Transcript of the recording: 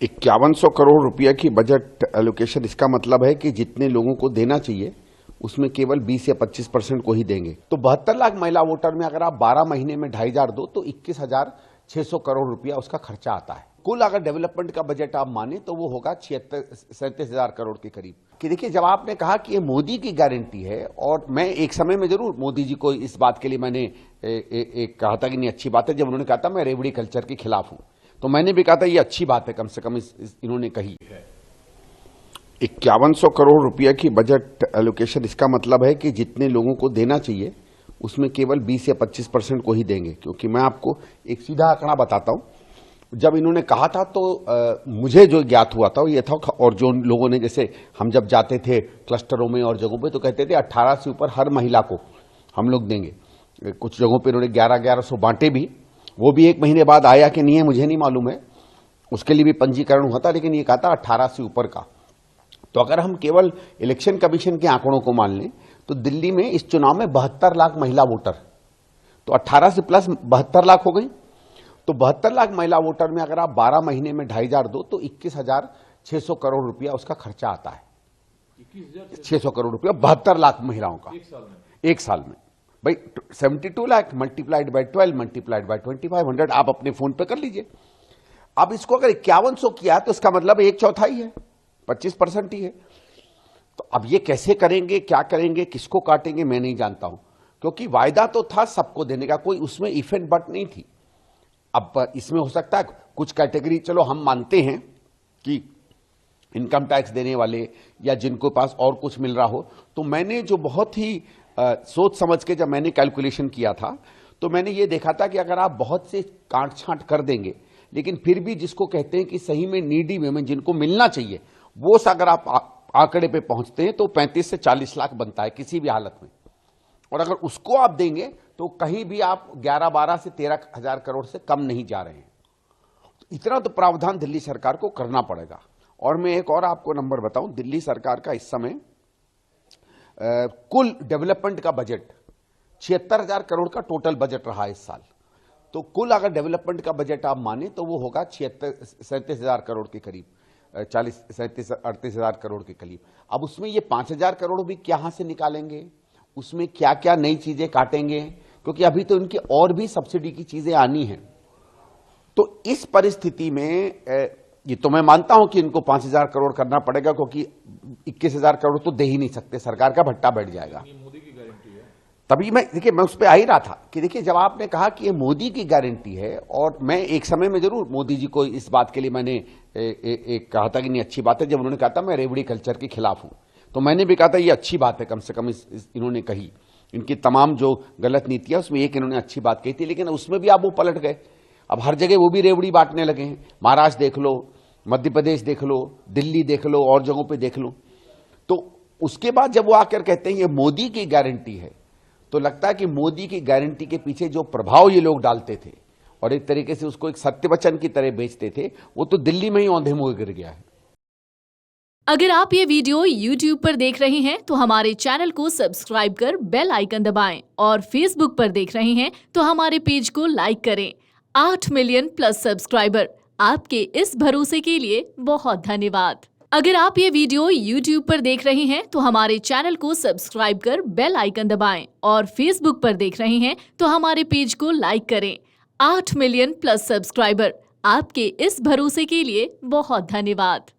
5100 करोड़ रुपया की budget allocation, इसका मतलब है कि जितने लोगों को देना चाहिए उसमें केवल 20 या 25% को ही देंगे। तो 72 लाख महिला वोटर में अगर आप 12 महीने में 2,500 दो तो 21,600 करोड़ रुपया उसका खर्चा आता है। कुल अगर डेवलपमेंट का बजट आप माने तो वो होगा 37,000 करोड़ के करीब। कि देखिए, जब आपने कहा कि ये मोदी की गारंटी है, और मैं एक समय में जरूर मोदी जी को इस बात के लिए मैंने एक कहा था कि नहीं अच्छी बात है, जब उन्होंने कहा था मैं रेवड़ी कल्चर के खिलाफ हूं, तो मैंने भी कहा था ये अच्छी बात है, कम से कम इन्होंने कही है। 5100 करोड़ रुपया की बजट एलोकेशन, इसका मतलब है कि जितने लोगों को देना चाहिए उसमें केवल 20 या 25% को ही देंगे। क्योंकि मैं आपको एक सीधा आंकड़ा बताता हूं, जब इन्होंने कहा था तो मुझे जो ज्ञात हुआ था वो ये था, और जो लोगों ने, जैसे हम जब जाते थे क्लस्टरों में और जगहों पे तो कहते थे 18 से ऊपर हर महिला को हम लोग देंगे। कुछ जगहों पे इन्होंने 1100 बांटे भी, वो भी 1 महीने बाद आया कि नहीं है मुझे नहीं मालूम है, उसके लिए भी पंजीकरण हुआ था, लेकिन ये कहा था 18 से ऊपर का। तो अगर हम केवल इलेक्शन कमीशन के आंकड़ों को मान लें तो दिल्ली में इस चुनाव में 72 लाख महिला वोटर, तो 18 से प्लस 72 लाख हो गई। तो 72 लाख महिला वोटर में अगर आप 12 महीने में 2,500 दो तो 21,600 करोड़ रुपया उसका खर्चा आता है। 600 करोड़ रुपया 72 लाख महिलाओं का एक साल में। भाई 72 lakh multiplied by 12 multiplied by 2500 आप अपने फोन पे कर लीजिए। अब इसको अगर 5100 किया तो इसका मतलब 1/4 है, 25% ही है। तो अब ये कैसे करेंगे, क्या करेंगे, किसको काटेंगे, मैं नहीं जानता हूं, क्योंकि वायदा तो था सबको देने का, कोई उसमें इफ एंड बट नहीं थी। अब इसमें हो सकता है कुछ कैटेगरी, चलो हम मानते हैं कि इनकम टैक्स देने वाले या जिनको पास और कुछ मिल रहा हो, तो मैंने जो बहुत ही सोच समझ के जब मैंने कैलकुलेशन किया था तो मैंने ये देखा था कि अगर आप बहुत से काट छांट कर देंगे, लेकिन फिर भी जिसको कहते हैं कि सही में नीडी वुमेन जिनको मिलना चाहिए, वो अगर आप आंकड़े पे पहुंचते हैं तो 35 से 40 लाख बनता है किसी भी हालत में। और अगर उसको आप देंगे तो कहीं भी आप 11-12 से 13,000 करोड़ से कम नहीं जा रहे हैं। तो इतना तो प्रावधान दिल्ली सरकार को करना पड़ेगा। और मैं एक और आपको नंबर बताऊं, दिल्ली सरकार का इस समय कुल डेवलपमेंट का बजट 76,000 करोड़ का टोटल बजट रहा इस साल। तो कुल अगर डेवलपमेंट का बजट आप माने तो वो होगा 37,000 करोड़ के करीब, 38,000 करोड़ के करीब। अब उसमें ये 5,000 करोड़ भी कहां से निकालेंगे, उसमें क्या क्या नई चीजें काटेंगे, क्योंकि अभी तो इनकी और भी सब्सिडी की चीजें आनी हैं। तो इस परिस्थिति में ये तो मैं मानता हूं कि इनको 5,000 करोड़ करना पड़ेगा, क्योंकि 21,000 करोड़ तो दे ही नहीं सकते, सरकार का भट्टा बैठ जाएगा। मोदी की गारंटी है। तभी मैं उस पर आ ही रहा था कि देखिए, जब आपने कहा कि ये मोदी की गारंटी है, और मैं एक समय में जरूर मोदी जी को इस बात के लिए मैंने एक कहा था कि नहीं अच्छी बात है, जब उन्होंने कहा था मैं रेवड़ी कल्चर के खिलाफ हूं, तो मैंने भी कहा था ये अच्छी बात है, कम से कम इन्होंने कही। इनकी तमाम जो गलत नीतियां उसमें एक इन्होंने अच्छी बात कही थी, लेकिन उसमें भी आप वो पलट गए। अब हर जगह वो भी रेवड़ी बांटने लगे हैं। महाराष्ट्र देख लो, मध्य प्रदेश देख लो, दिल्ली देख लो, और जगहों पे देख लो। तो उसके बाद जब वो आकर कहते हैं ये मोदी की गारंटी है, तो लगता है कि मोदी की गारंटी के पीछे जो प्रभाव ये लोग डालते थे और एक तरीके से उसको एक सत्य वचन की तरह बेचते थे, वो तो दिल्ली में ही औंधे मुंह गिर गया है। अगर आप ये वीडियो YouTube पर देख रहे हैं तो हमारे चैनल को सब्सक्राइब कर बेल आइकन दबाएं, और Facebook पर देख रहे हैं तो हमारे पेज को लाइक करें। 8 मिलियन प्लस सब्सक्राइबर, आपके इस भरोसे के लिए बहुत धन्यवाद। अगर आप ये वीडियो YouTube पर देख रहे हैं तो हमारे चैनल को सब्सक्राइब कर बेल आइकन दबाएं, और Facebook पर देख रहे हैं तो हमारे पेज को लाइक करें। 8 मिलियन प्लस सब्सक्राइबर, आपके इस भरोसे के लिए बहुत धन्यवाद।